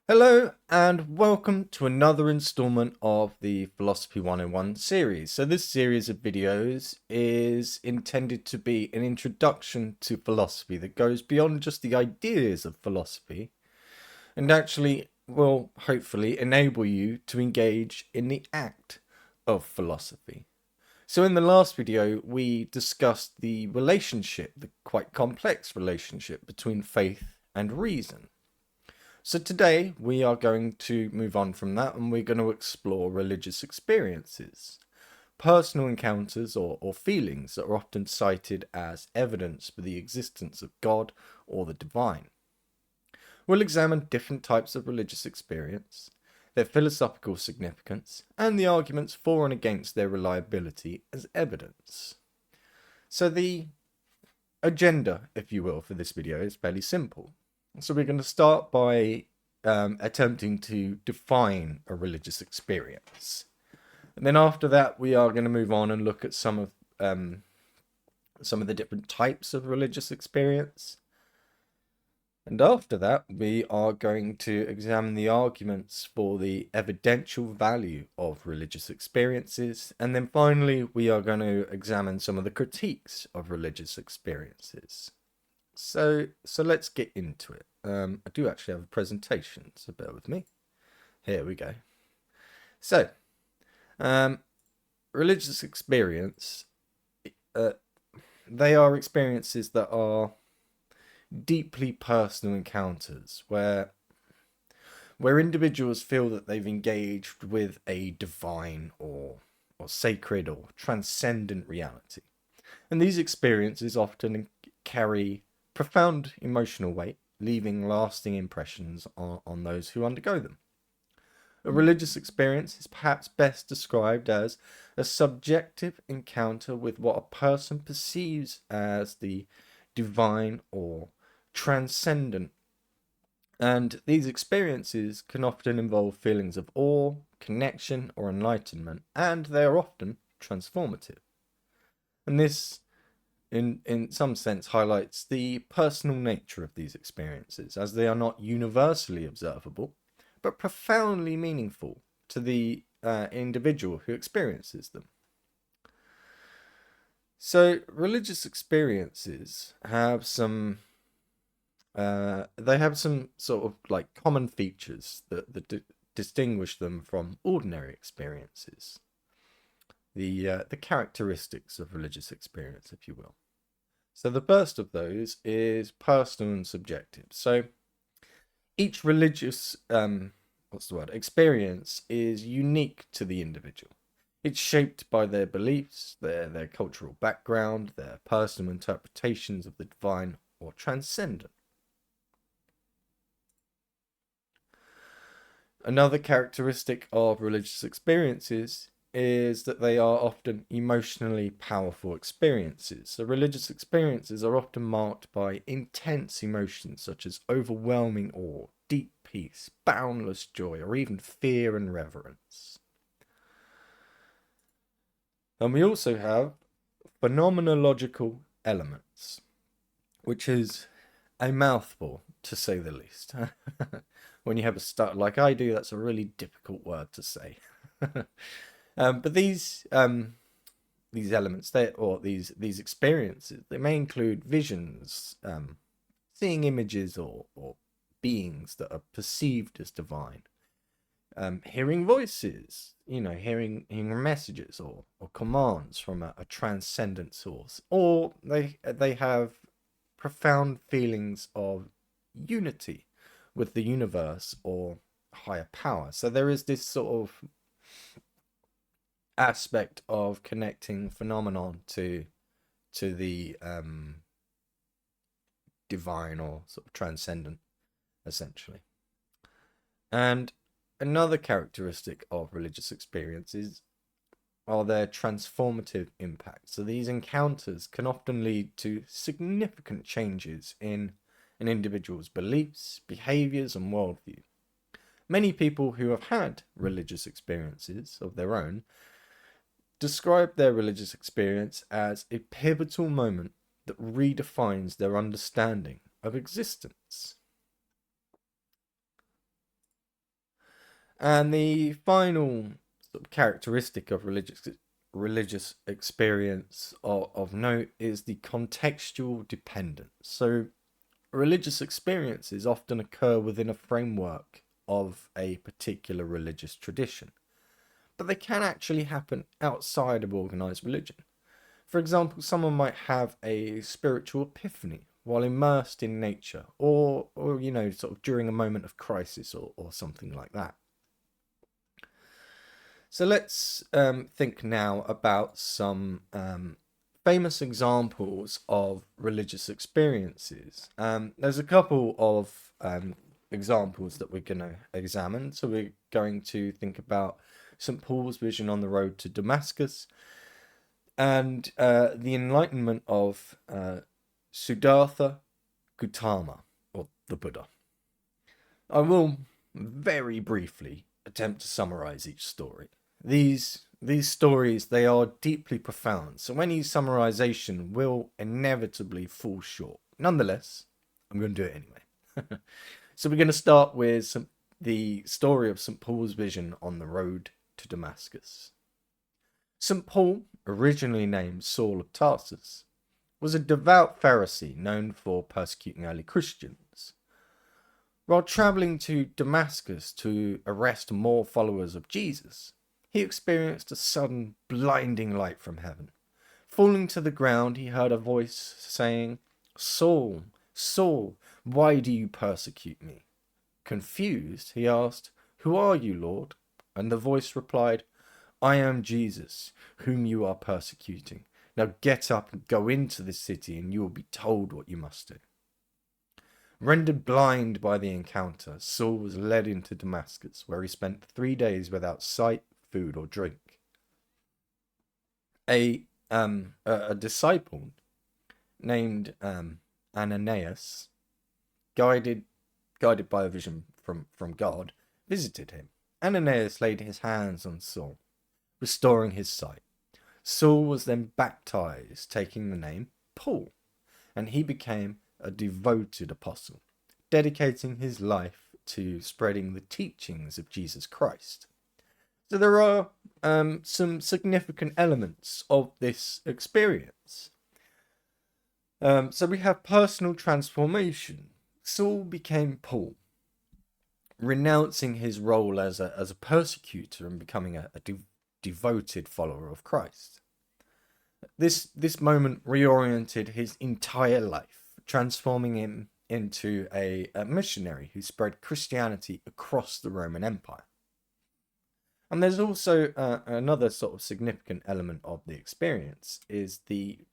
Hello and welcome to another installment of the Philosophy 101 series. So this series of videos is intended to be an introduction to philosophy that goes beyond just the ideas of philosophy and actually will hopefully enable you to engage in the act of philosophy. So in the last video, we discussed the relationship, the quite complex relationship between faith and reason. So today we are going to move on from that and we're going to explore religious experiences, personal encounters or feelings that are often cited as evidence for the existence of God or the divine. We'll examine different types of religious experience, their philosophical significance, and the arguments for and against their reliability as evidence. So the agenda, if you will, for this video is fairly simple. So we're going to start by attempting to define a religious experience. And then after that, we are going to move on and look at some of the different types of religious experience. And after that, we are going to examine the arguments for the evidential value of religious experiences. And then finally, we are going to examine some of the critiques of religious experiences. So let's get into it. I do actually have a presentation, so bear with me. Here we go. So, religious experience, they are experiences that are deeply personal encounters where individuals feel that they've engaged with a divine or sacred or transcendent reality. And these experiences often carry profound emotional weight, leaving lasting impressions on those who undergo them. A religious experience is perhaps best described as a subjective encounter with what a person perceives as the divine or transcendent. And these experiences can often involve feelings of awe, connection, or enlightenment, and they are often transformative. And this in some sense highlights the personal nature of these experiences, as they are not universally observable, but profoundly meaningful to the individual who experiences them. So religious experiences have some sort of like common features that distinguish them from ordinary experiences. The characteristics of religious experience, if you will. So the first of those is personal and subjective. So each religious experience is unique to the individual. It's shaped by their beliefs, their cultural background, their personal interpretations of the divine or transcendent. Another characteristic of religious experiences is that they are often emotionally powerful experiences. So religious experiences are often marked by intense emotions such as overwhelming awe, deep peace, boundless joy, or even fear and reverence. And we also have phenomenological elements, which is a mouthful to say the least. When you have a start like I do, that's a really difficult word to say. But these elements, these experiences, they may include visions, seeing images or beings that are perceived as divine, hearing voices, hearing messages or commands from a transcendent source, or they have profound feelings of unity with the universe or higher power. So there is this sort of aspect of connecting phenomenon to the divine or sort of transcendent, essentially. And another characteristic of religious experiences are their transformative impact. So these encounters can often lead to significant changes in an individual's beliefs, behaviors, and worldview. Many people who have had religious experiences of their own describe their religious experience as a pivotal moment that redefines their understanding of existence. And the final sort of characteristic of religious experience of note is the contextual dependence. So religious experiences often occur within a framework of a particular religious tradition, but they can actually happen outside of organized religion. For example, someone might have a spiritual epiphany while immersed in nature, or sort of during a moment of crisis, or something like that. So let's think now about some famous examples of religious experiences. There's a couple of examples that we're going to examine. So we're going to think about St. Paul's vision on the road to Damascus, and the enlightenment of Siddhartha Gautama, or the Buddha. I will very briefly attempt to summarize each story. These stories, they are deeply profound, so any summarization will inevitably fall short. Nonetheless, I'm going to do it anyway. So we're going to start with the story of St. Paul's vision on the road to Damascus. St. Paul, originally named Saul of Tarsus, was a devout Pharisee known for persecuting early Christians. While traveling to Damascus to arrest more followers of Jesus, he experienced a sudden blinding light from heaven. Falling to the ground, he heard a voice saying, "Saul, Saul, why do you persecute me?" Confused, he asked, "Who are you, Lord?" And the voice replied, "I am Jesus, whom you are persecuting. Now get up and go into the city, and you will be told what you must do." Rendered blind by the encounter, Saul was led into Damascus, where he spent 3 days without sight, food, or drink. A disciple named Ananias, guided by a vision from God, visited him. Ananias laid his hands on Saul, restoring his sight. Saul was then baptized, taking the name Paul, and he became a devoted apostle, dedicating his life to spreading the teachings of Jesus Christ. So there are some significant elements of this experience. So we have personal transformation. Saul became Paul, renouncing his role as a persecutor and becoming a devoted follower of Christ. This moment reoriented his entire life, transforming him into a missionary who spread Christianity across the Roman Empire. And there's also another sort of significant element of the experience is the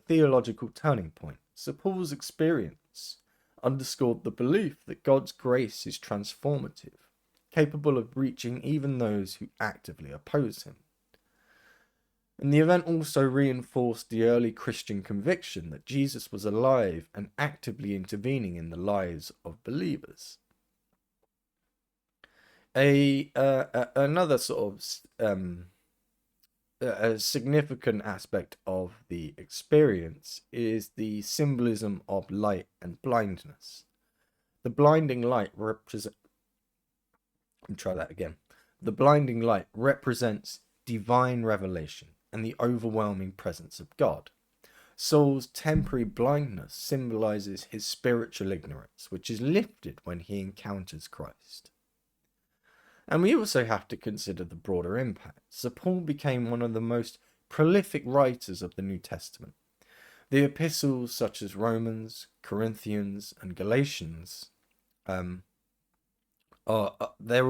theological turning point. So Paul's experience underscored the belief that God's grace is transformative, capable of reaching even those who actively oppose him. And the event also reinforced the early Christian conviction that Jesus was alive and actively intervening in the lives of believers. Another sort of a significant aspect of the experience is the symbolism of light and blindness. The blinding light represents divine revelation and the overwhelming presence of God. Saul's temporary blindness symbolizes his spiritual ignorance, which is lifted when he encounters Christ. And we also have to consider the broader impact. So Paul became one of the most prolific writers of the New Testament. The epistles such as Romans, Corinthians, and Galatians, they're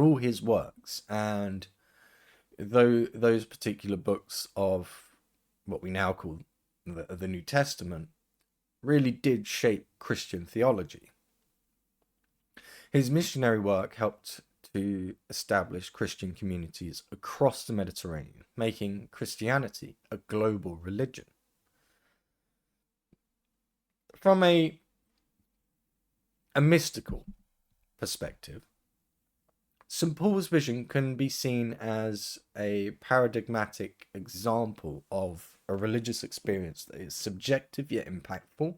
all his works. And though those particular books of what we now call the New Testament really did shape Christian theology, his missionary work helped to establish Christian communities across the Mediterranean, making Christianity a global religion. From a mystical perspective, St. Paul's vision can be seen as a paradigmatic example of a religious experience that is subjective yet impactful,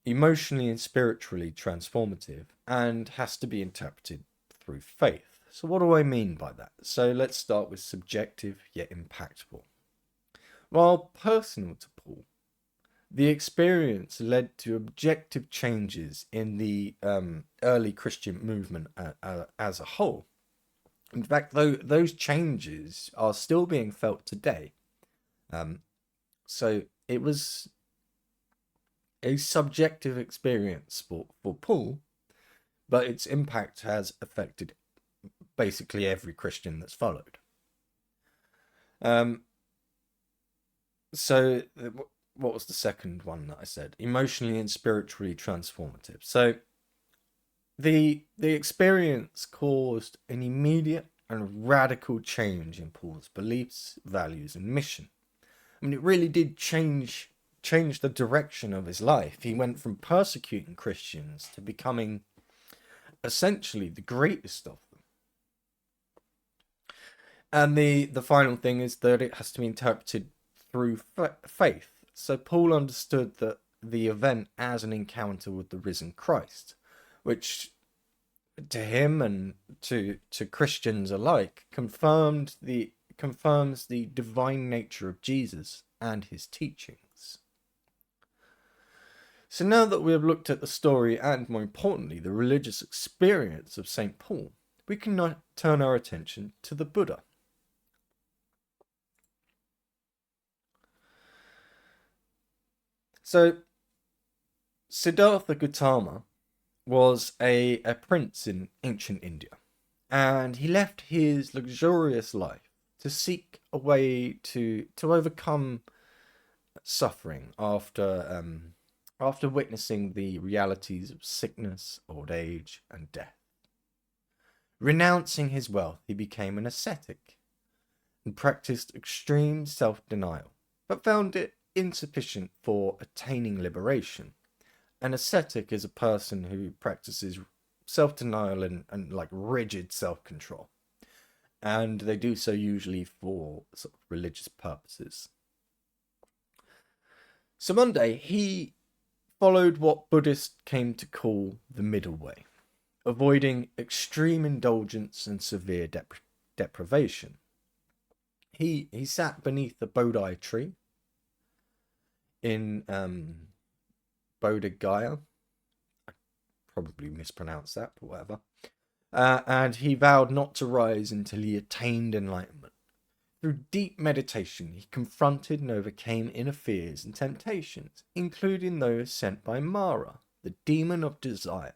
emotionally and spiritually transformative, and has to be interpreted through faith. So what do I mean by that? So let's start with subjective yet impactful. While personal to Paul, the experience led to objective changes in the early Christian movement as a whole. In fact, those changes are still being felt today. So it was a subjective experience for Paul, but its impact has affected basically every Christian that's followed. So what was the second one that I said? Emotionally and spiritually transformative. So the experience caused an immediate and radical change in Paul's beliefs, values, and mission. I mean, it really did change the direction of his life. He went from persecuting Christians to becoming essentially the greatest of them. And the final thing is that it has to be interpreted through faith. So Paul understood that the event as an encounter with the risen Christ, which to him and to Christians alike confirms the divine nature of Jesus and his teachings. So now that we have looked at the story and, more importantly, the religious experience of St. Paul, we can now turn our attention to the Buddha. So, Siddhartha Gautama was a prince in ancient India, and he left his luxurious life to seek a way to overcome suffering after witnessing the realities of sickness, old age, and death. Renouncing his wealth, he became an ascetic and practiced extreme self-denial, but found it insufficient for attaining liberation. An ascetic is a person who practices self-denial and like rigid self-control, and they do so usually for sort of religious purposes. So one day he followed what Buddhists came to call the middle way, avoiding extreme indulgence and severe deprivation. He sat beneath the Bodhi tree in Bodhi Gaya. I probably mispronounced that, but whatever. And he vowed not to rise until he attained enlightenment. Through deep meditation, he confronted and overcame inner fears and temptations, including those sent by Mara, the demon of desire.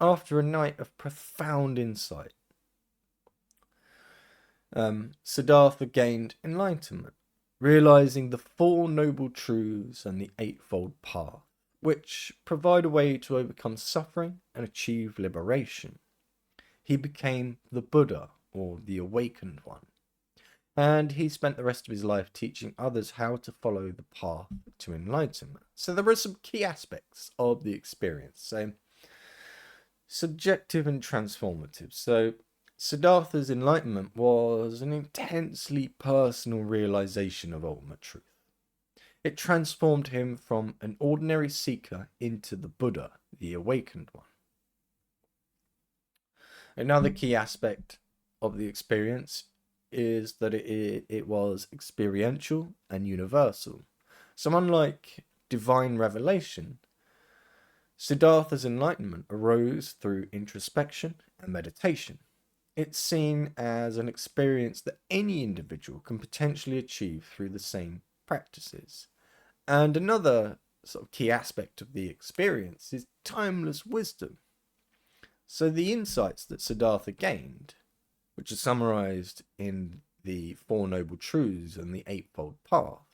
After a night of profound insight, Siddhartha gained enlightenment, realizing the Four Noble Truths and the Eightfold Path, which provide a way to overcome suffering and achieve liberation. He became the Buddha, or the Awakened One, and he spent the rest of his life teaching others how to follow the path to enlightenment. So there are some key aspects of the experience. So subjective and transformative. So Siddhartha's enlightenment was an intensely personal realization of ultimate truth. It transformed him from an ordinary seeker into the Buddha, the Awakened One. Another key aspect of the experience is that it was experiential and universal. So unlike divine revelation, Siddhartha's enlightenment arose through introspection and meditation. It's seen as an experience that any individual can potentially achieve through the same practices. And another sort of key aspect of the experience is timeless wisdom. So the insights that Siddhartha gained, which are summarized in the Four Noble Truths and the Eightfold Path,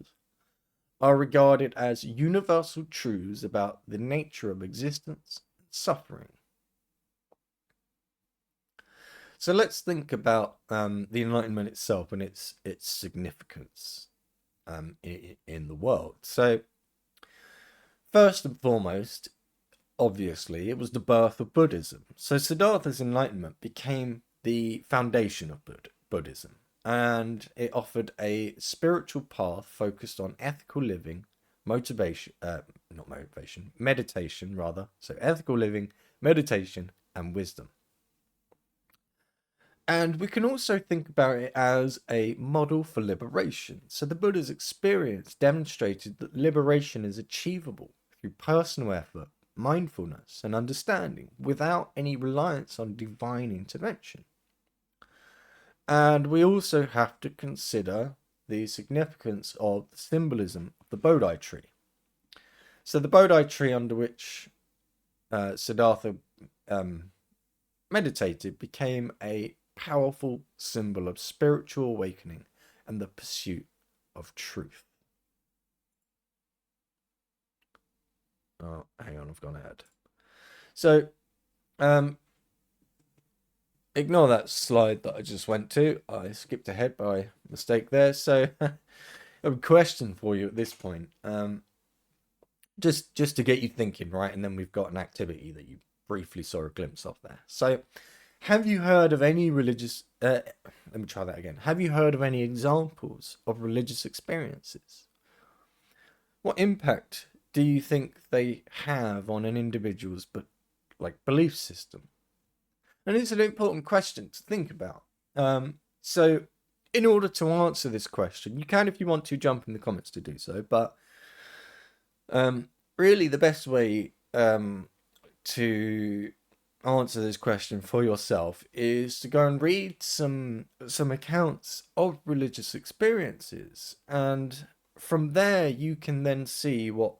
are regarded as universal truths about the nature of existence and suffering. So let's think about the Enlightenment itself and its significance in the world. So first and foremost, obviously, it was the birth of Buddhism. So Siddhartha's Enlightenment became the foundation of Buddhism, and it offered a spiritual path focused on ethical living, meditation rather. So ethical living, meditation, and wisdom. And we can also think about it as a model for liberation. So the Buddha's experience demonstrated that liberation is achievable through personal effort, mindfulness, and understanding without any reliance on divine intervention. And we also have to consider the significance of the symbolism of the Bodhi tree. So the Bodhi tree under which Siddhartha meditated became a powerful symbol of spiritual awakening and the pursuit of truth. Oh, hang on, I've gone ahead. So, ignore that slide that I just went to. I skipped ahead by mistake there. So, a question for you at this point. Just to get you thinking, right? And then we've got an activity that you briefly saw a glimpse of there. So, have you heard of any religious... let me try that again. Have you heard of any examples of religious experiences? What impact do you think they have on an individual's belief system? And it's an important question to think about. So, in order to answer this question, you can, if you want to, jump in the comments to do so. But really, the best way to answer this question for yourself is to go and read some accounts of religious experiences, and from there you can then see what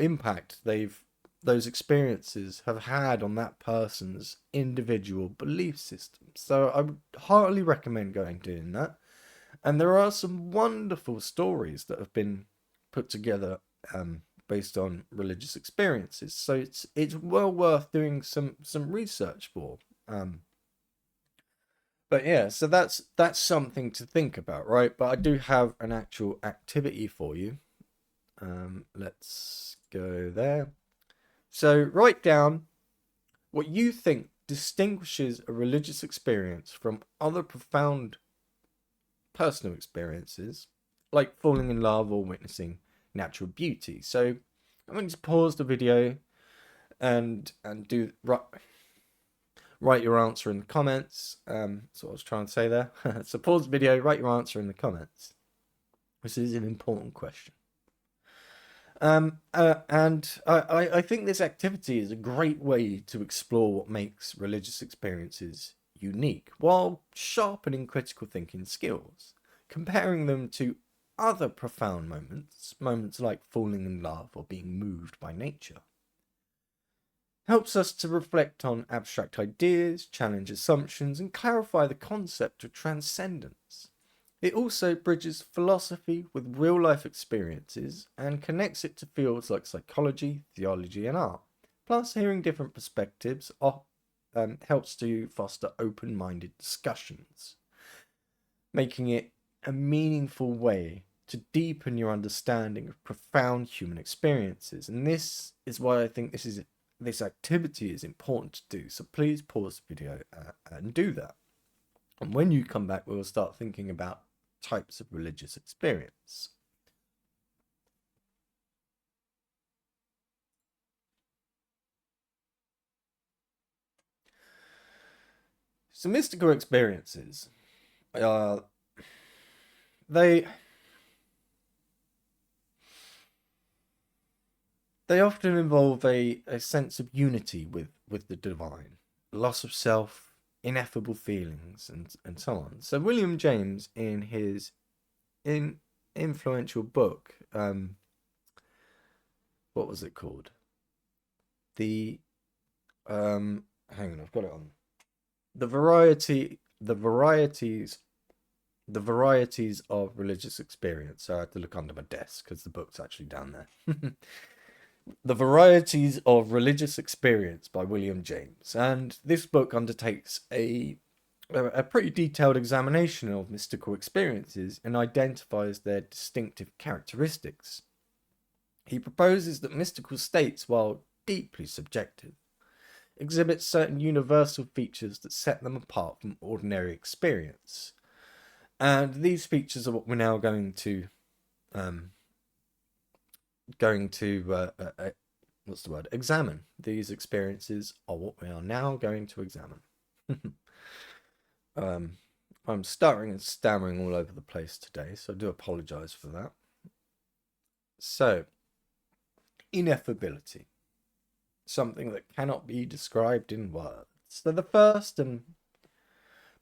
impact those experiences have had on that person's individual belief system. So I would heartily recommend doing that. And there are some wonderful stories that have been put together based on religious experiences. So it's well worth doing some research for. But yeah, so that's something to think about, right? But I do have an actual activity for you. Let's go there. So write down what you think distinguishes a religious experience from other profound personal experiences, like falling in love or witnessing natural beauty. So I'm going to pause the video and do write your answer in the comments. That's what I was trying to say there. So pause the video, write your answer in the comments. This is an important question. And I think this activity is a great way to explore what makes religious experiences unique while sharpening critical thinking skills, comparing them to other profound moments like falling in love or being moved by nature. Helps us to reflect on abstract ideas, challenge assumptions, and clarify the concept of transcendence. It also bridges philosophy with real-life experiences and connects it to fields like psychology, theology, and art. Plus, hearing different perspectives helps to foster open-minded discussions, making it a meaningful way to deepen your understanding of profound human experiences. And this is why I think this activity is important to do. So please pause the video and do that. And when you come back, we'll start thinking about types of religious experience. So mystical experiences, they often involve a sense of unity with the divine, loss of self, ineffable feelings, and so on. So William James, in his influential book, what was it called? The hang on, I've got it on. The varieties of religious experience. So I had to look under my desk because the book's actually down there. The Varieties of Religious Experience by William James. And this book undertakes a pretty detailed examination of mystical experiences and identifies their distinctive characteristics. He proposes that mystical states, while deeply subjective, exhibit certain universal features that set them apart from ordinary experience. And these features are what we're now going to examine. These experiences are what we are now going to examine. I'm stuttering and stammering all over the place today, so I do apologize for that. So, ineffability. Something that cannot be described in words. So the first and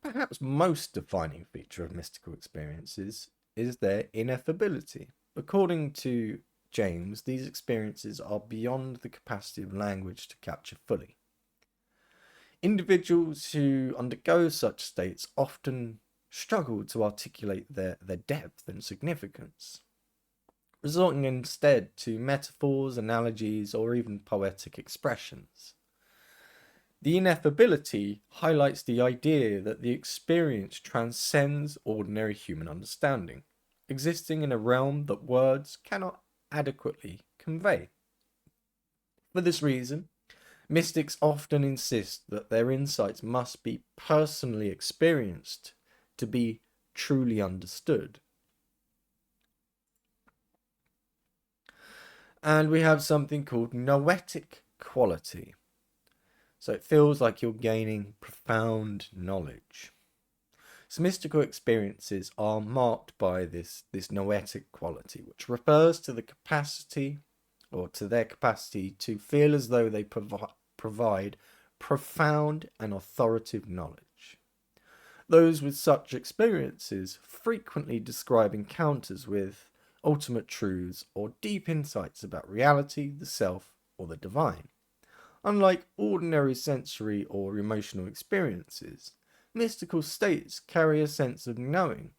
perhaps most defining feature of mystical experiences is their ineffability. According to James, these experiences are beyond the capacity of language to capture fully. Individuals who undergo such states often struggle to articulate their depth and significance, resorting instead to metaphors, analogies, or even poetic expressions. The ineffability highlights the idea that the experience transcends ordinary human understanding, existing in a realm that words cannot adequately convey. For this reason, mystics often insist that their insights must be personally experienced to be truly understood. And we have something called noetic quality. So it feels like you're gaining profound knowledge. So mystical experiences are marked by this noetic quality, which refers to the capacity, or to their capacity, to feel as though they provide profound and authoritative knowledge. Those with such experiences frequently describe encounters with ultimate truths or deep insights about reality, the self, or the divine. Unlike ordinary sensory or emotional experiences, mystical states carry a sense of knowing,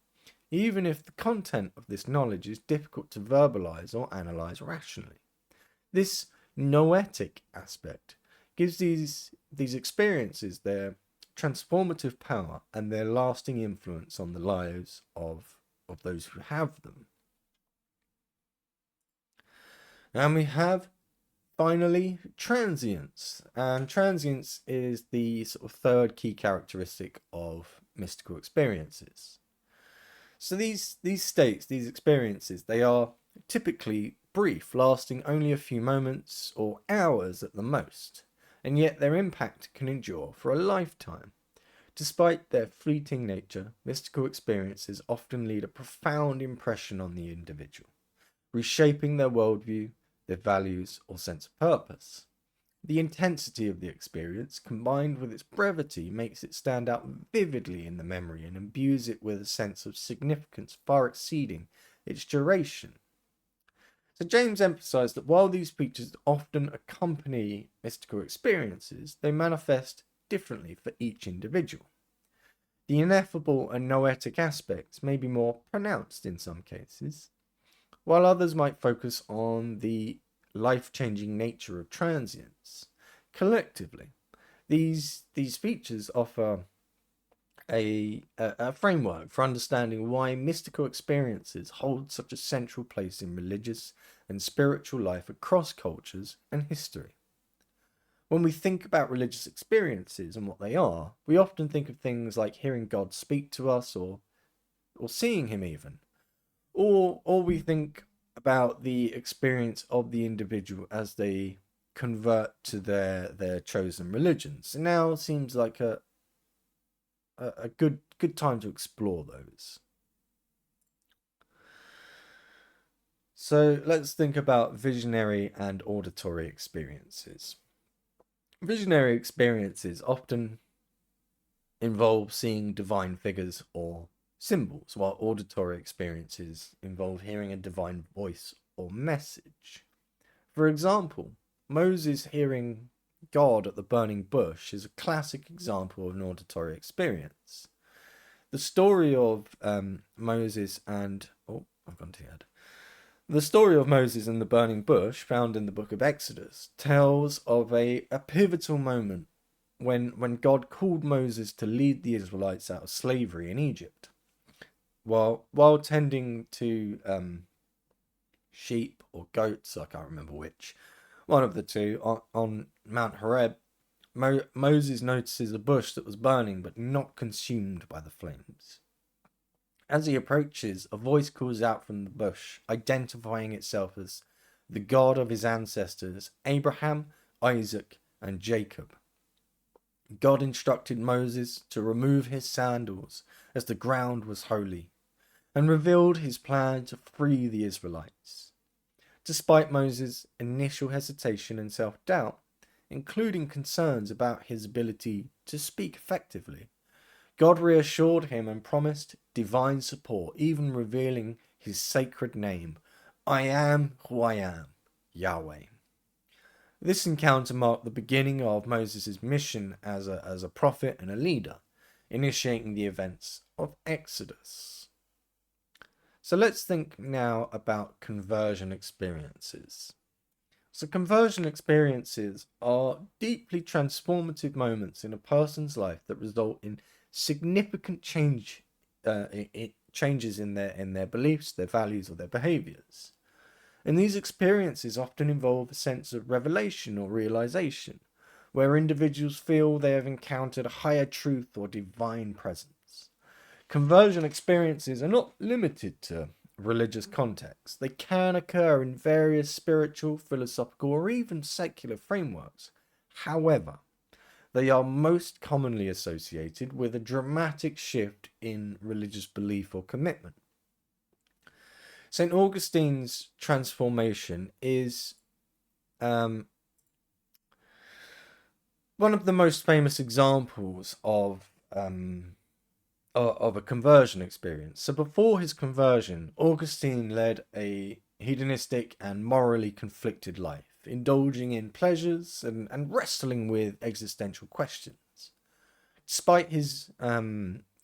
even if the content of this knowledge is difficult to verbalize or analyze rationally. This noetic aspect gives these experiences their transformative power and their lasting influence on the lives of those who have them. And we have, finally, transience. And transience is the sort of third key characteristic of mystical experiences. So these states, these experiences, they are typically brief, lasting only a few moments or hours at the most, and yet their impact can endure for a lifetime. Despite their fleeting nature, mystical experiences often leave a profound impression on the individual, reshaping their worldview, their values, or sense of purpose. The intensity of the experience, combined with its brevity, makes it stand out vividly in the memory and imbues it with a sense of significance far exceeding its duration. So James emphasized that while these features often accompany mystical experiences, they manifest differently for each individual. The ineffable and noetic aspects may be more pronounced in some cases, while others might focus on the life-changing nature of transience. Collectively, these features offer a framework for understanding why mystical experiences hold such a central place in religious and spiritual life across cultures and history. When we think about religious experiences and what they are, we often think of things like hearing God speak to us or seeing him even. Or we think about the experience of the individual as they convert to their chosen religions. And now seems like a good time to explore those. So let's think about visionary and auditory experiences. Visionary experiences often involve seeing divine figures or symbols, while auditory experiences involve hearing a divine voice or message. For example, Moses hearing God at the burning bush is a classic example of an auditory experience. The story of Moses and the story of Moses and the burning bush, found in the book of Exodus, tells of a pivotal moment when God called Moses to lead the Israelites out of slavery in Egypt. While tending to sheep or goats, I can't remember which, one of the two, on Mount Horeb, Moses notices a bush that was burning but not consumed by the flames. As he approaches, a voice calls out from the bush, identifying itself as the God of his ancestors, Abraham, Isaac, and Jacob. God instructed Moses to remove his sandals as the ground was holy, and revealed his plan to free the Israelites. Despite Moses' initial hesitation and self-doubt, including concerns about his ability to speak effectively, God reassured him and promised divine support, even revealing his sacred name, I am who I am, Yahweh. This encounter marked the beginning of Moses' mission as a prophet and a leader, initiating the events of Exodus. So let's think now about conversion experiences. So conversion experiences are deeply transformative moments in a person's life that result in significant changes in their beliefs, their values, or their behaviors. And these experiences often involve a sense of revelation or realization, where individuals feel they have encountered a higher truth or divine presence. Conversion experiences are not limited to religious contexts. They can occur in various spiritual, philosophical, or even secular frameworks. However, they are most commonly associated with a dramatic shift in religious belief or commitment. St. Augustine's transformation is one of the most famous examples of a conversion experience. So before his conversion, Augustine led a hedonistic and morally conflicted life, indulging in pleasures and wrestling with existential questions. Despite his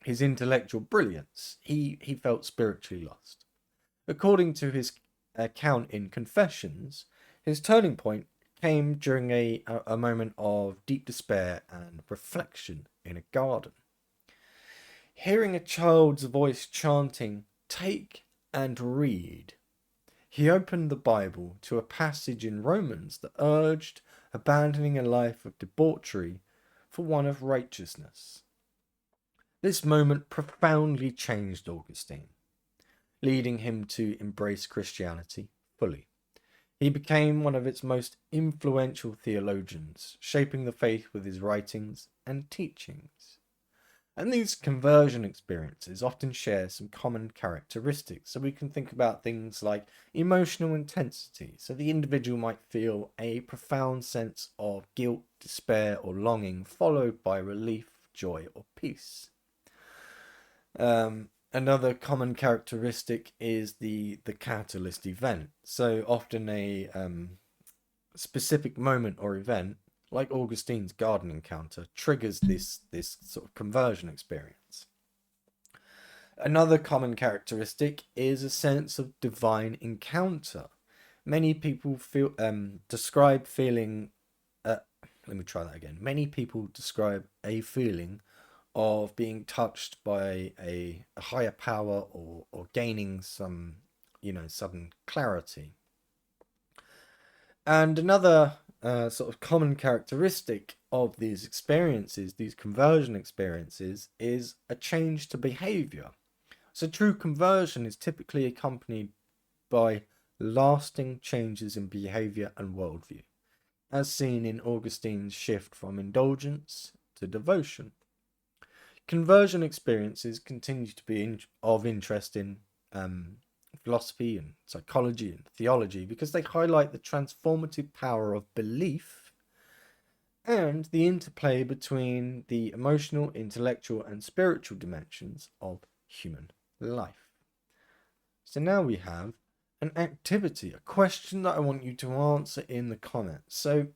intellectual brilliance, he felt spiritually lost. According to his account in Confessions, his turning point came during a moment of deep despair and reflection in a garden. Hearing a child's voice chanting, "Take and read," he opened the Bible to a passage in Romans that urged abandoning a life of debauchery for one of righteousness. This moment profoundly changed Augustine, leading him to embrace Christianity fully. He became one of its most influential theologians, shaping the faith with his writings and teachings. And these conversion experiences often share some common characteristics. So we can think about things like emotional intensity. So the individual might feel a profound sense of guilt, despair, or longing, followed by relief, joy, or peace. Another common characteristic is the catalyst event. So often a specific moment or event, like Augustine's garden encounter, triggers this sort of conversion experience. Another common characteristic is a sense of divine encounter. Many people describe feeling. Many people describe a feeling of being touched by a higher power or gaining some, sudden clarity. And another sort of common characteristic of these experiences, these conversion experiences, is a change to behavior. So true conversion is typically accompanied by lasting changes in behavior and worldview, as seen in Augustine's shift from indulgence to devotion. Conversion experiences continue to be of interest in philosophy and psychology and theology because they highlight the transformative power of belief and the interplay between the emotional, intellectual, and spiritual dimensions of human life. So now we have an activity, a question that I want you to answer in the comments. So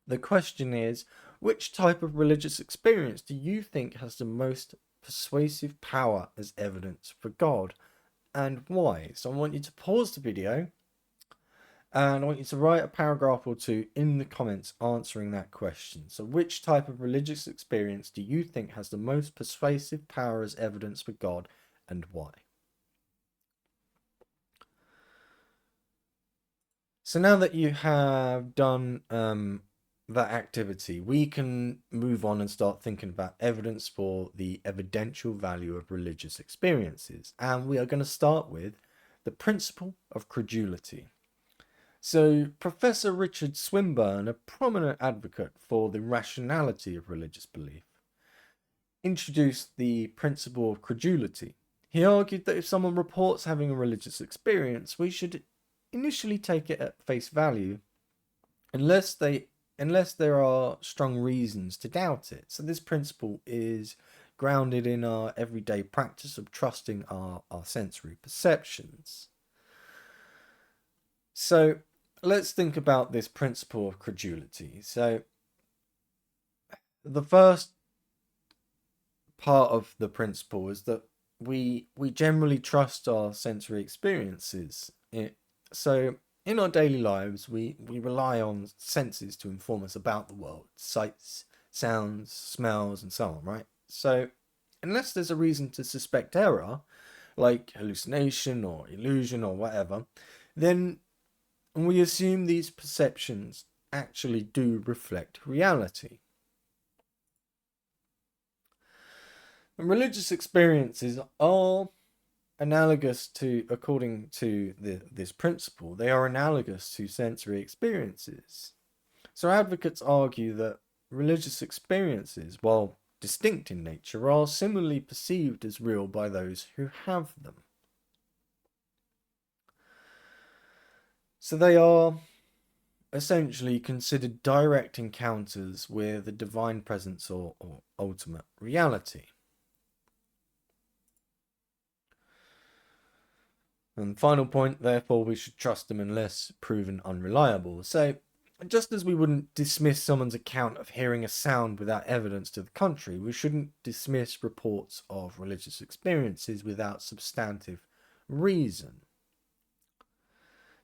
the question is, which type of religious experience do you think has the most persuasive power as evidence for God, and why? So I want you to pause the video and I want you to write a paragraph or two in the comments answering that question. So which type of religious experience do you think has the most persuasive power as evidence for God, and why? So now that you have done that activity, we can move on and start thinking about evidence for the evidential value of religious experiences. And we are going to start with the principle of credulity. So, Professor Richard Swinburne, a prominent advocate for the rationality of religious belief, introduced the principle of credulity. He argued that if someone reports having a religious experience, we should initially take it at face value unless there are strong reasons to doubt it. So this principle is grounded in our everyday practice of trusting our sensory perceptions. So let's think about this principle of credulity. So the first part of the principle is that we generally trust our sensory experiences. So in our daily lives, we rely on senses to inform us about the world, sights, sounds, smells, and so on, right? So unless there's a reason to suspect error, like hallucination or illusion or whatever, then we assume these perceptions actually do reflect reality. And religious experiences are analogous to, according to this principle, they are analogous to sensory experiences. So advocates argue that religious experiences, while distinct in nature, are similarly perceived as real by those who have them. So they are essentially considered direct encounters with the divine presence or ultimate reality. And final point, therefore, we should trust them unless proven unreliable. So, just as we wouldn't dismiss someone's account of hearing a sound without evidence to the contrary, we shouldn't dismiss reports of religious experiences without substantive reason.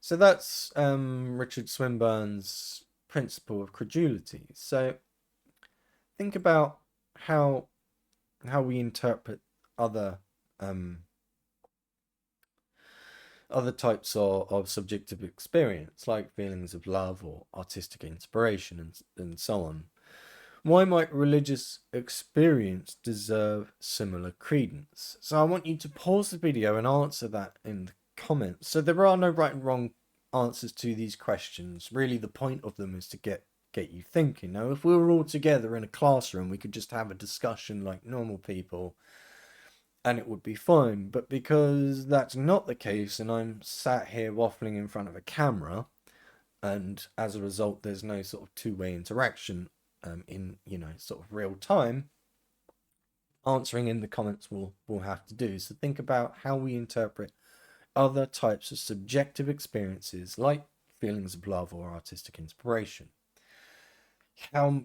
So that's Richard Swinburne's principle of credulity. So think about how we interpret other types of subjective experience, like feelings of love or artistic inspiration and so on. Why might religious experience deserve similar credence? So I want you to pause the video and answer that in the comments. So there are no right and wrong answers to these questions. Really, the point of them is to get you thinking. Now, if we were all together in a classroom, we could just have a discussion like normal people and it would be fine. But because that's not the case, and I'm sat here waffling in front of a camera, and as a result, there's no sort of two-way interaction in sort of real time, answering in the comments will have to do. So think about how we interpret other types of subjective experiences like feelings of love or artistic inspiration. Why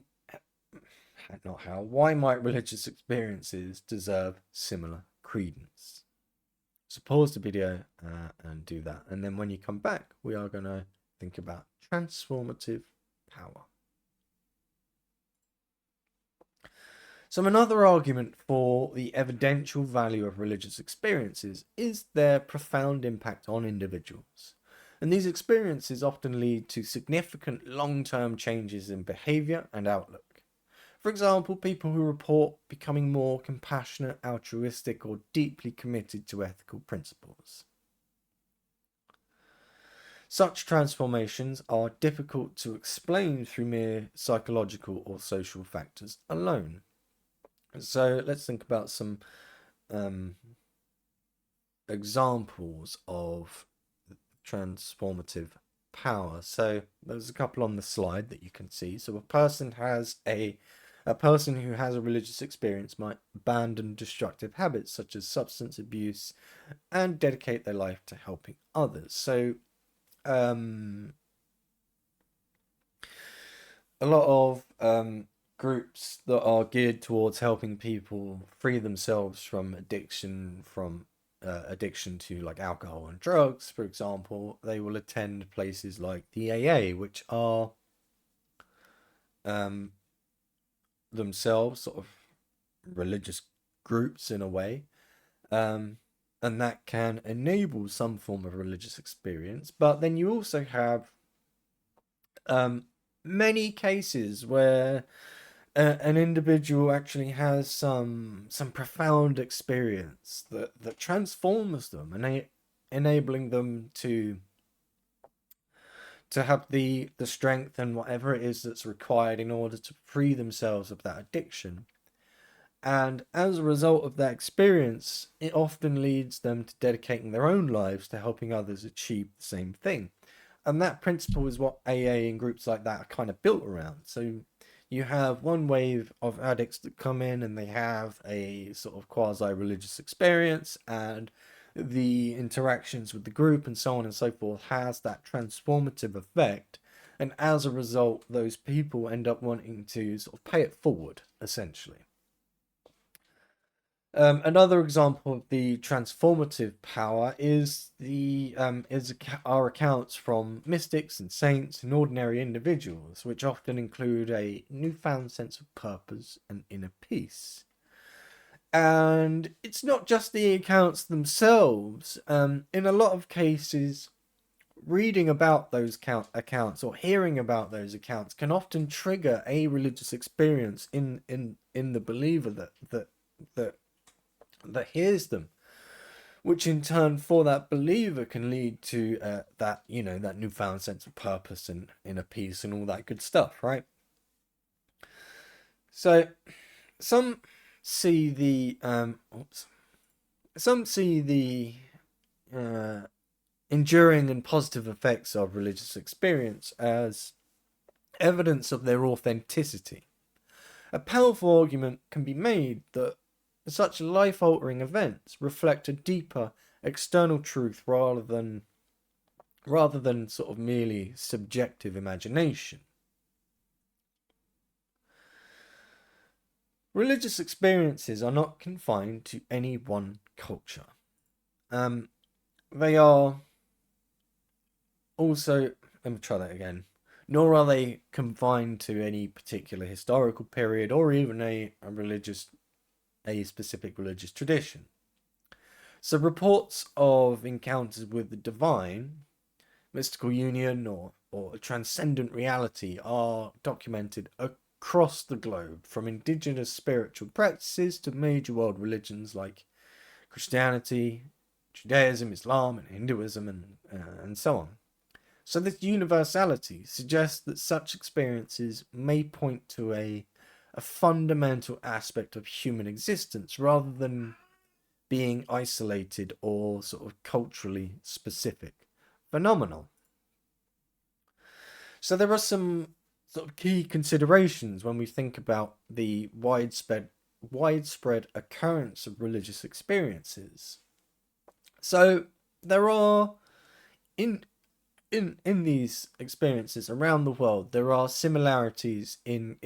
might religious experiences deserve similar credence? So pause the video and do that. And then when you come back, we are going to think about transformative power. So another argument for the evidential value of religious experiences is their profound impact on individuals. And these experiences often lead to significant long-term changes in behavior and outlook. For example, people who report becoming more compassionate, altruistic, or deeply committed to ethical principles. Such transformations are difficult to explain through mere psychological or social factors alone. So let's think about some examples of transformative power. So there's a couple on the slide that you can see. So a person who has a religious experience might abandon destructive habits such as substance abuse and dedicate their life to helping others. So a lot of groups that are geared towards helping people free themselves from addiction, to like alcohol and drugs, for example, they will attend places like the AA, which are themselves sort of religious groups in a way, and that can enable some form of religious experience. But then you also have many cases where an individual actually has some profound experience that transforms them and enabling them to to have the strength and whatever it is that's required in order to free themselves of that addiction. And as a result of that experience, it often leads them to dedicating their own lives to helping others achieve the same thing. And that principle is what AA and groups like that are kind of built around. So you have one wave of addicts that come in and they have a sort of quasi-religious experience, and the interactions with the group and so on and so forth has that transformative effect. And as a result, those people end up wanting to sort of pay it forward, essentially. Another example of the transformative power is our accounts from mystics and saints and ordinary individuals, which often include a newfound sense of purpose and inner peace. And it's not just the accounts themselves. In a lot of cases, reading about those accounts or hearing about those accounts can often trigger a religious experience in the believer that hears them, which in turn for that believer can lead to that newfound sense of purpose and inner peace and all that good stuff, right? So some see the enduring and positive effects of religious experience as evidence of their authenticity. A powerful argument can be made that such life-altering events reflect a deeper external truth rather than sort of merely subjective imagination. Religious experiences are not confined to any one culture. They are also, let me try that again, nor are they confined to any particular historical period or even a specific religious tradition. So reports of encounters with the divine, mystical union, or transcendent reality are documented across the globe, from indigenous spiritual practices to major world religions like Christianity, Judaism, Islam, and Hinduism, and so on. So this universality suggests that such experiences may point to a fundamental aspect of human existence rather than being isolated or sort of culturally specific phenomenon. So there are some sort of key considerations when we think about the widespread occurrence of religious experiences. So there are in these experiences around the world, there are similarities in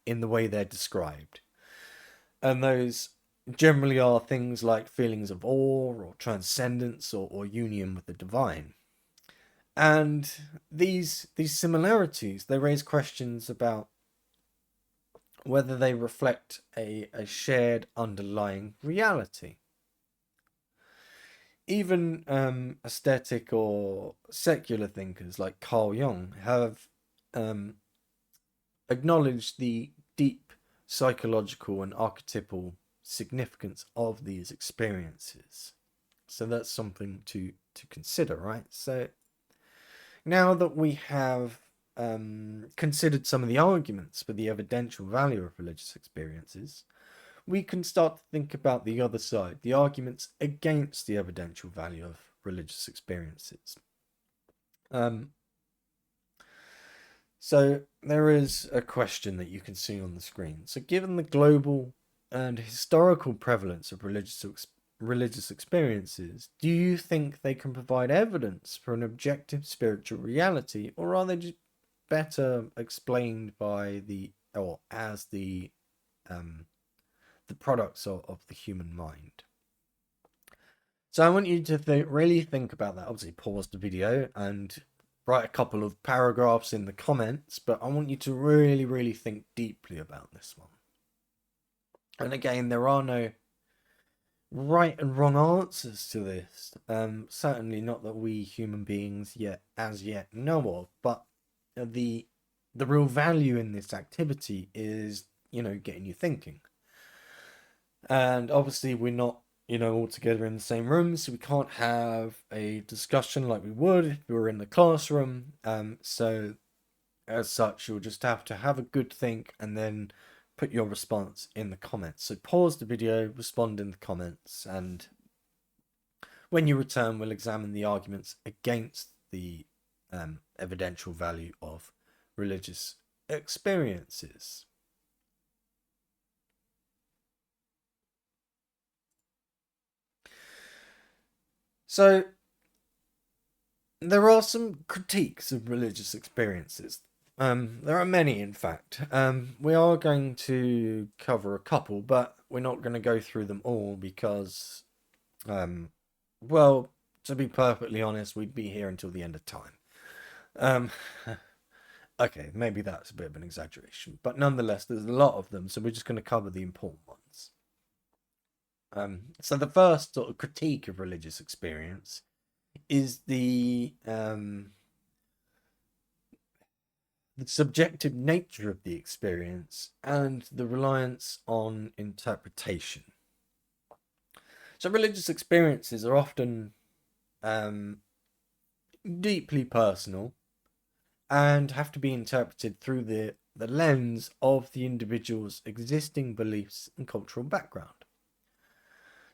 the way they're described. And those generally are things like feelings of awe or transcendence or union with the divine. And these similarities, they raise questions about whether they reflect a shared underlying reality. Even aesthetic or secular thinkers like Carl Jung have acknowledged the deep psychological and archetypal significance of these experiences. So that's something to consider, right? So now that we have considered some of the arguments for the evidential value of religious experiences, we can start to think about the other side, the arguments against the evidential value of religious experiences. So there is a question that you can see on the screen. So given the global and historical prevalence of religious experiences, do you think they can provide evidence for an objective spiritual reality, or are they just better explained by as the products of the human mind? So I want you to really think about that. Obviously, pause the video and write a couple of paragraphs in the comments, but I want you to really, really think deeply about this one. And again, there are no right and wrong answers to this. Certainly not that we human beings as yet know of, but the real value in this activity is, getting you thinking. And obviously we're not all together in the same room, so we can't have a discussion like we would if we were in the classroom. So as such, you'll just have to have a good think and then put your response in the comments. So pause the video, respond in the comments, and when you return, we'll examine the arguments against the evidential value of religious experiences. So there are some critiques of religious experiences. There are many, in fact. We are going to cover a couple, but we're not going to go through them all because, well, to be perfectly honest, we'd be here until the end of time. Okay, maybe that's a bit of an exaggeration, but nonetheless, there's a lot of them, so we're just going to cover the important ones. So the first sort of critique of religious experience is the subjective nature of the experience and the reliance on interpretation. So religious experiences are often deeply personal and have to be interpreted through the lens of the individual's existing beliefs and cultural background.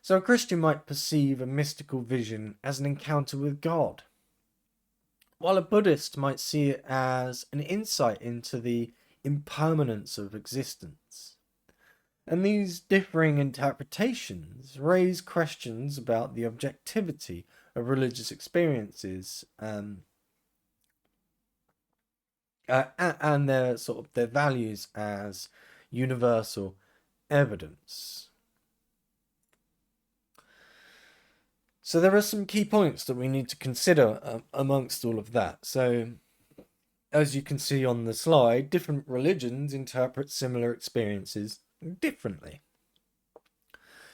So a Christian might perceive a mystical vision as an encounter with God, while a Buddhist might see it as an insight into the impermanence of existence. And these differing interpretations raise questions about the objectivity of religious experiences and their their values as universal evidence. So there are some key points that we need to consider amongst all of that. So as you can see on the slide, different religions interpret similar experiences differently.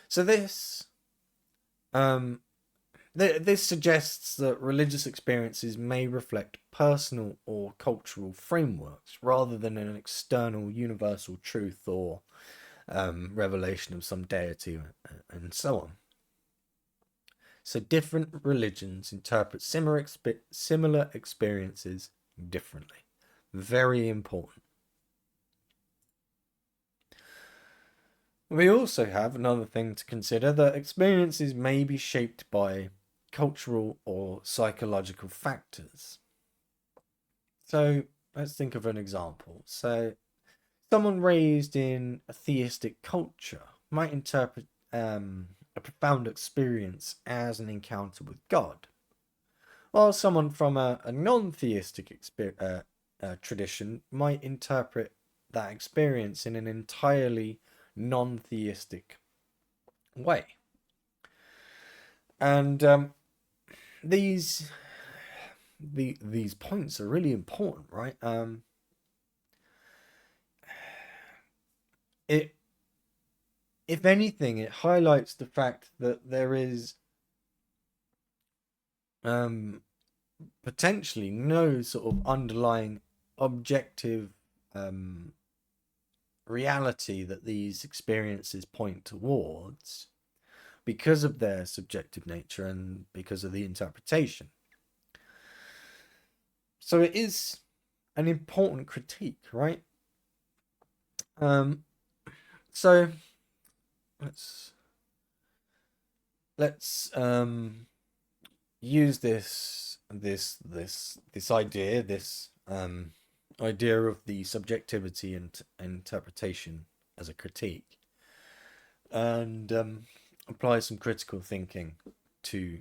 So this suggests that religious experiences may reflect personal or cultural frameworks rather than an external universal truth or revelation of some deity and so on. So different religions interpret similar experiences differently. Very important. We also have another thing to consider, that experiences may be shaped by cultural or psychological factors. So let's think of an example. So someone raised in a theistic culture might interpret a profound experience as an encounter with God, while someone from a non-theistic tradition might interpret that experience in an entirely non-theistic way. And these points are really important, right? If anything, it highlights the fact that there is potentially no sort of underlying objective reality that these experiences point towards because of their subjective nature and because of the interpretation. So it is an important critique, right? So let's use this idea of the subjectivity and interpretation as a critique, and apply some critical thinking to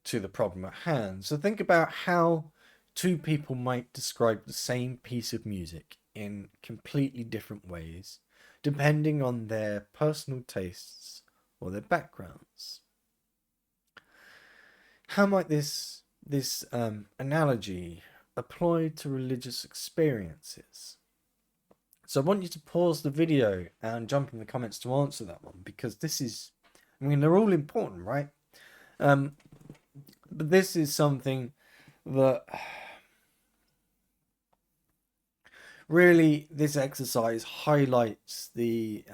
the problem at hand. So think about how two people might describe the same piece of music in completely different ways, depending on their personal tastes or their backgrounds. How might this analogy apply to religious experiences? So I want you to pause the video and jump in the comments to answer that one, because this is, I mean, they're all important, right? But this is something that really, this exercise highlights the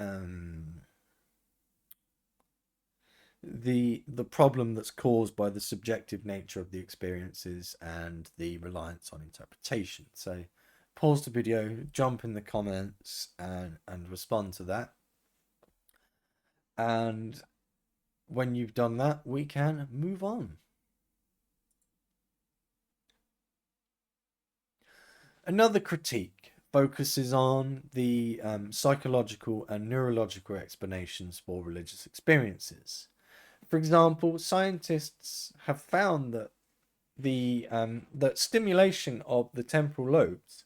the problem that's caused by the subjective nature of the experiences and the reliance on interpretation. So pause the video, jump in the comments and respond to that. And when you've done that, we can move on. Another critique focuses on the psychological and neurological explanations for religious experiences. For example, scientists have found that the that stimulation of the temporal lobes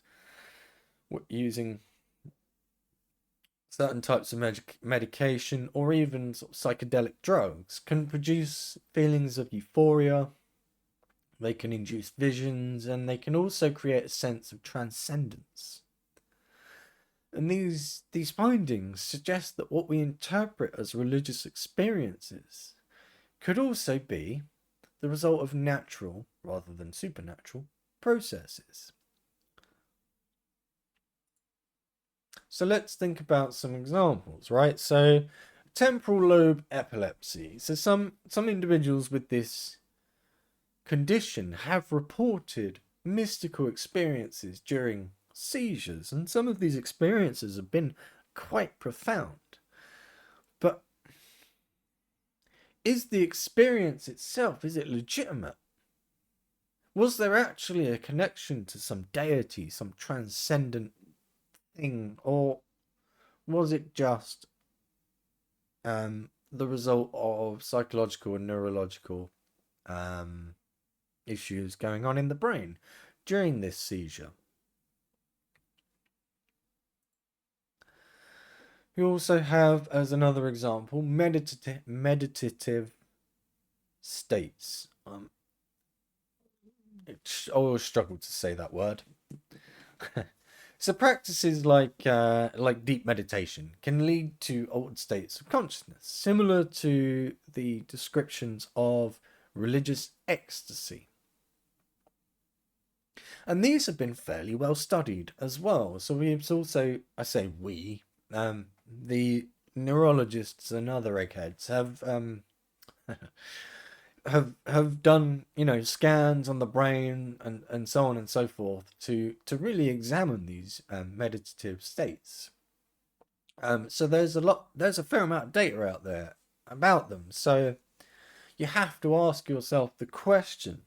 using certain types of medication or even sort of psychedelic drugs can produce feelings of euphoria. They can induce visions, and they can also create a sense of transcendence. And these findings suggest that what we interpret as religious experiences could also be the result of natural, rather than supernatural, processes. So let's think about some examples, right? So temporal lobe epilepsy. So some individuals with this condition have reported mystical experiences during seizures, and some of these experiences have been quite profound. But is the experience itself, is it legitimate? Was there actually a connection to some deity, some transcendent thing, or was it just the result of psychological and neurological issues going on in the brain during this seizure? We also have, as another example, meditative states. I always struggle to say that word. So practices like deep meditation can lead to altered states of consciousness, similar to the descriptions of religious ecstasy. And these have been fairly well studied as well. So we've also, I say we, the neurologists and other eggheads have done, you know, scans on the brain and so on and so forth to really examine these meditative states. So there's a fair amount of data out there about them. So you have to ask yourself the question: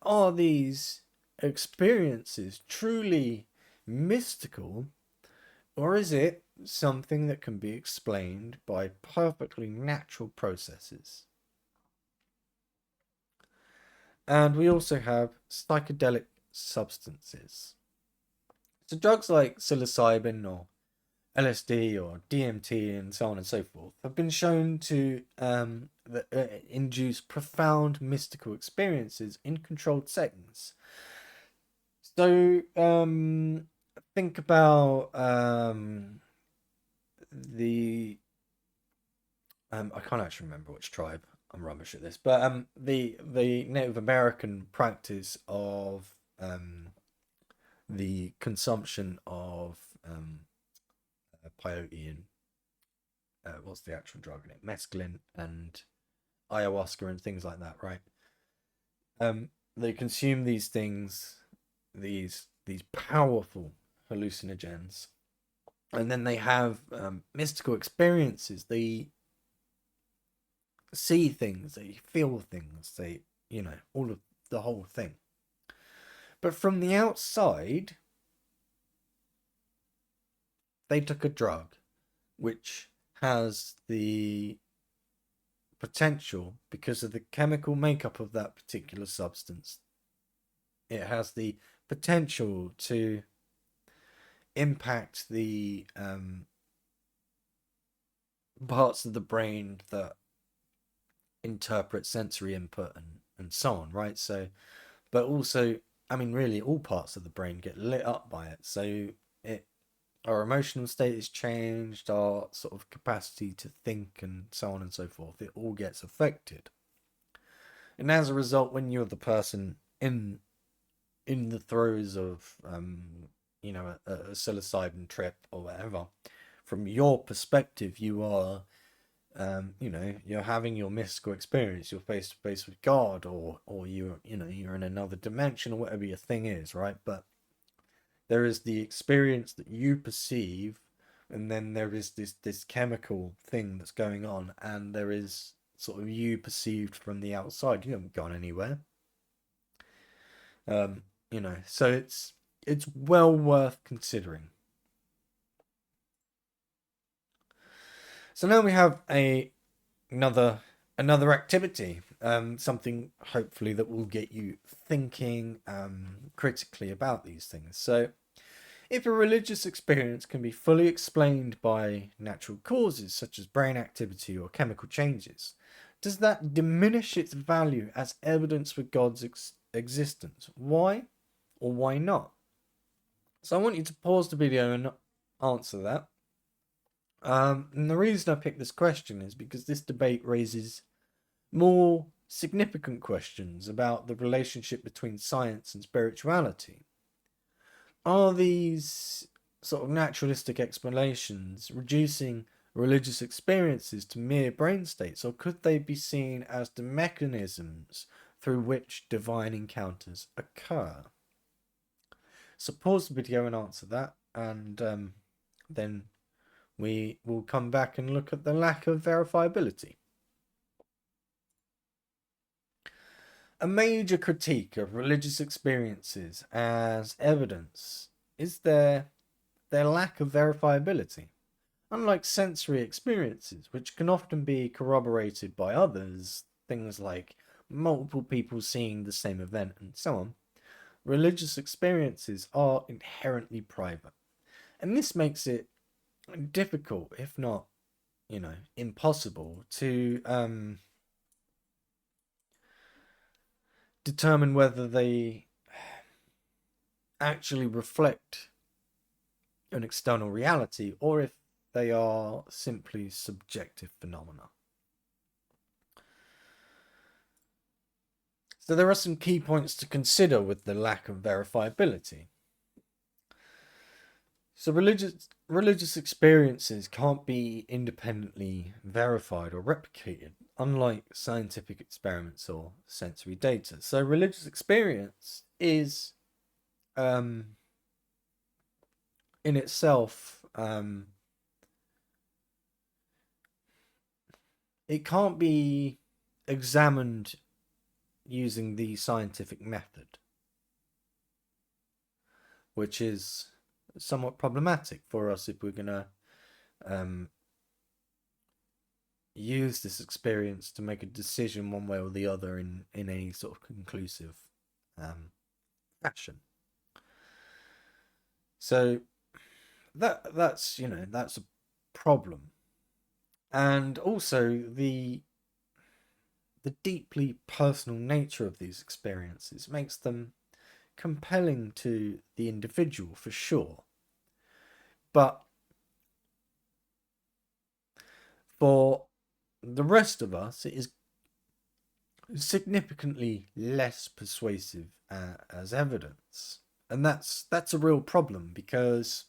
are these experiences truly mystical, or is it something that can be explained by perfectly natural processes? And we also have psychedelic substances. So drugs like psilocybin or LSD or DMT and so on and so forth have been shown to induce profound mystical experiences in controlled settings. So think about the I can't actually remember which tribe. I'm rubbish at this, but the Native American practice of the consumption of peyote and what's the actual drug in it? Mescaline and ayahuasca and things like that, right? They consume these things, these powerful hallucinogens, and then they have mystical experiences. They see things, they feel things, they, you know, all of the whole thing. But from the outside, they took a drug which has the potential, because of the chemical makeup of that particular substance, it has the potential to impact the parts of the brain that interpret sensory input and so on, right? So, but also, I mean, really, all parts of the brain get lit up by it. So our emotional state is changed, our sort of capacity to think and so on and so forth. It all gets affected. And as a result, when you're the person in the throes of you know, a psilocybin trip or whatever, from your perspective, you are You know, you're having your mystical experience, you're face to face with God, or you're in another dimension, or whatever your thing is, right? But there is the experience that you perceive, and then there is this chemical thing that's going on, and there is sort of you perceived from the outside. You haven't gone anywhere. You know, so it's well worth considering. So now we have another activity, something hopefully that will get you thinking critically about these things. So, if a religious experience can be fully explained by natural causes such as brain activity or chemical changes, does that diminish its value as evidence for God's existence? Why or why not? So I want you to pause the video and answer that. And the reason I picked this question is because this debate raises more significant questions about the relationship between science and spirituality. Are these sort of naturalistic explanations reducing religious experiences to mere brain states, or could they be seen as the mechanisms through which divine encounters occur? So pause the video and answer that, and then we will come back and look at the lack of verifiability. A major critique of religious experiences as evidence is their lack of verifiability. Unlike sensory experiences, which can often be corroborated by others, things like multiple people seeing the same event and so on, religious experiences are inherently private. And this makes it difficult, if not, impossible to determine whether they actually reflect an external reality or if they are simply subjective phenomena. So there are some key points to consider with the lack of verifiability. So religious experiences can't be independently verified or replicated, unlike scientific experiments or sensory data. So religious experience is in itself it can't be examined using the scientific method, which is somewhat problematic for us if we're going to use this experience to make a decision one way or the other in any sort of conclusive fashion. So that's a problem. And also the deeply personal nature of these experiences makes them compelling to the individual for sure. But for the rest of us, it is significantly less persuasive as evidence. And that's a real problem, because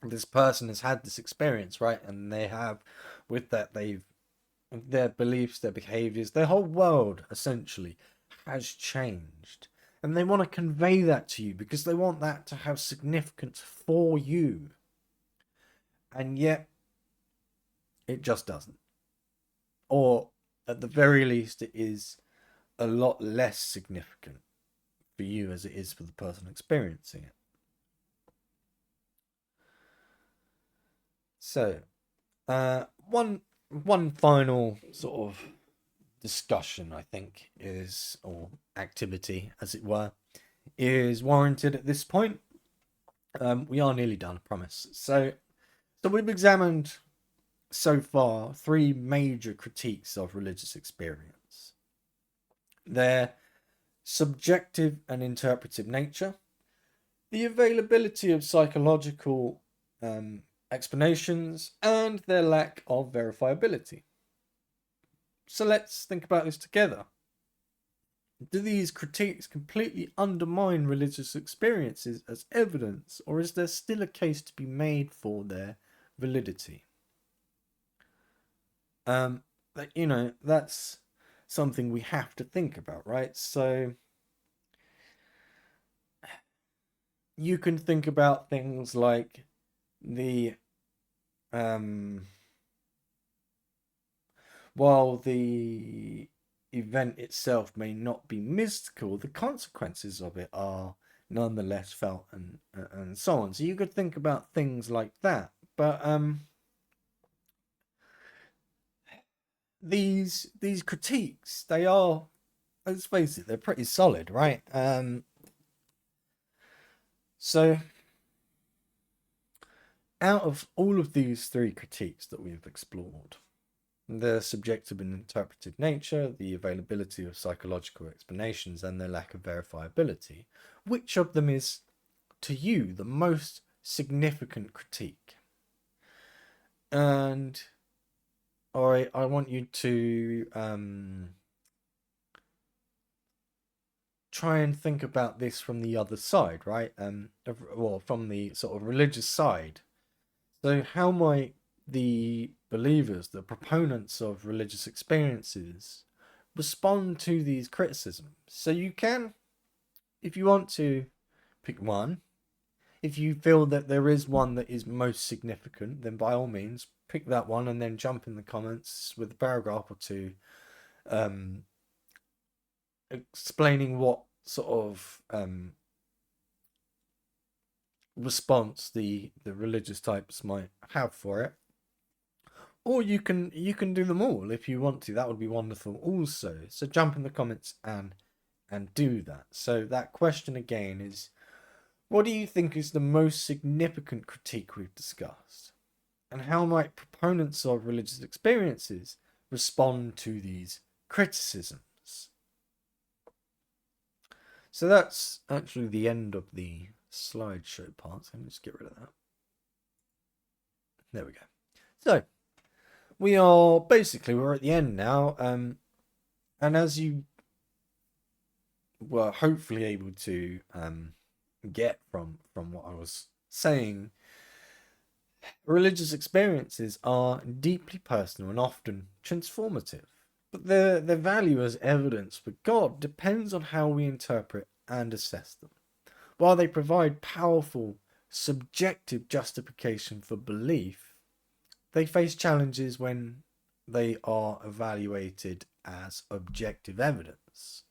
this person has had this experience, right? And they have, with that, their beliefs, their behaviors, their whole world essentially has changed. And they want to convey that to you because they want that to have significance for you. And yet, it just doesn't. Or, at the very least, it is a lot less significant for you as it is for the person experiencing it. So, one final sort of discussion, I think, is, or activity, as it were, is warranted at this point. We are nearly done, I promise. So we've examined so far 3 major critiques of religious experience: their subjective and interpretive nature, the availability of psychological explanations, and their lack of verifiability. So let's think about this together. Do these critiques completely undermine religious experiences as evidence, or is there still a case to be made for their validity? But, that's something we have to think about, right? So you can think about things like the um while the event itself may not be mystical, the consequences of it are nonetheless felt, and so on. So you could think about things like that. But these critiques, they are, let's face it, they're pretty solid, right? So out of all of these three critiques that we've explored, the subjective and interpretive nature, the availability of psychological explanations, and their lack of verifiability, which of them is, to you, the most significant critique? And I want you to try and think about this from the other side, right? Well, from the sort of religious side. So how might the believers, the proponents of religious experiences, respond to these criticisms? So you can, if you want to, pick one. If you feel that there is one that is most significant, then by all means pick that one and then jump in the comments with a paragraph or two, um, explaining what sort of response the religious types might have for it. Or you can do them all if you want to. That would be wonderful also. So jump in the comments and do that. So that question again is, what do you think is the most significant critique we've discussed? And how might proponents of religious experiences respond to these criticisms? So that's actually the end of the slideshow part. So let me just get rid of that. There we go. So we're at the end now. And as you were hopefully able to get from what I was saying, religious experiences are deeply personal and often transformative. But their value as evidence for God depends on how we interpret and assess them. While they provide powerful subjective justification for belief, they face challenges when they are evaluated as objective evidence.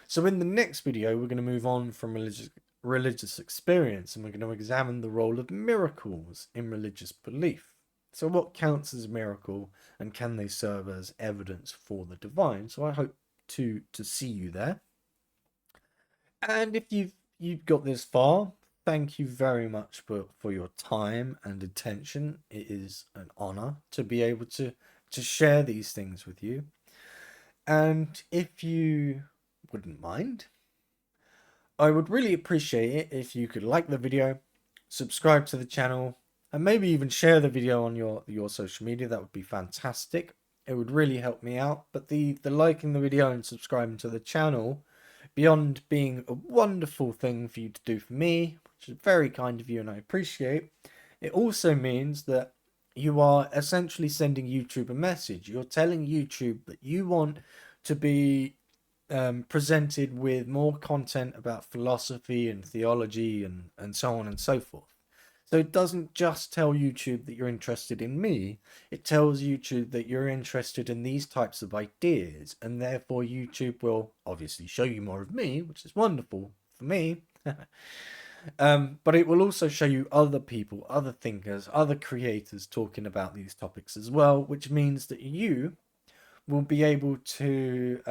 So in the next video, we're going to move on from religious experience, and we're going to examine the role of miracles in religious belief. So what counts as a miracle, and can they serve as evidence for the divine? So I hope to see you there. And if you've got this far, thank you very much for your time and attention. It is an honor to be able to share these things with you. And if you wouldn't mind, I would really appreciate it if you could like the video, subscribe to the channel, and maybe even share the video on your social media. That would be fantastic. It would really help me out. But the liking the video and subscribing to the channel, beyond being a wonderful thing for you to do for me, which is very kind of you and I appreciate, it also means that you are essentially sending YouTube a message. You're telling YouTube that you want to be presented with more content about philosophy and theology and so on and so forth. So it doesn't just tell YouTube that you're interested in me, it tells YouTube that you're interested in these types of ideas, and therefore YouTube will obviously show you more of me, which is wonderful for me. But it will also show you other people, other thinkers, other creators talking about these topics as well, which means that you will be able to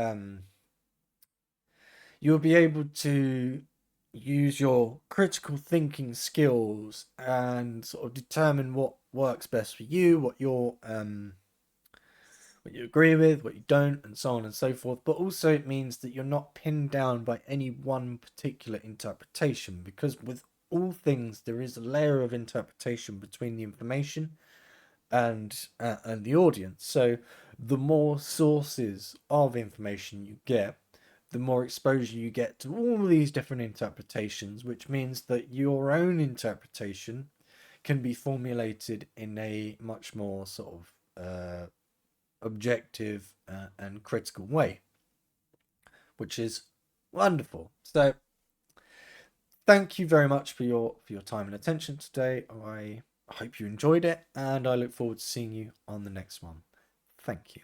use your critical thinking skills and sort of determine what works best for you, what you agree with, what you don't, and so on and so forth. But also it means that you're not pinned down by any one particular interpretation, because with all things there is a layer of interpretation between the information and the audience. So the more sources of information you get, the more exposure you get to all these different interpretations, which means that your own interpretation can be formulated in a much more sort of objective and critical way, which is wonderful. So thank you very much for your time and attention today. I hope you enjoyed it, and I look forward to seeing you on the next one. Thank you.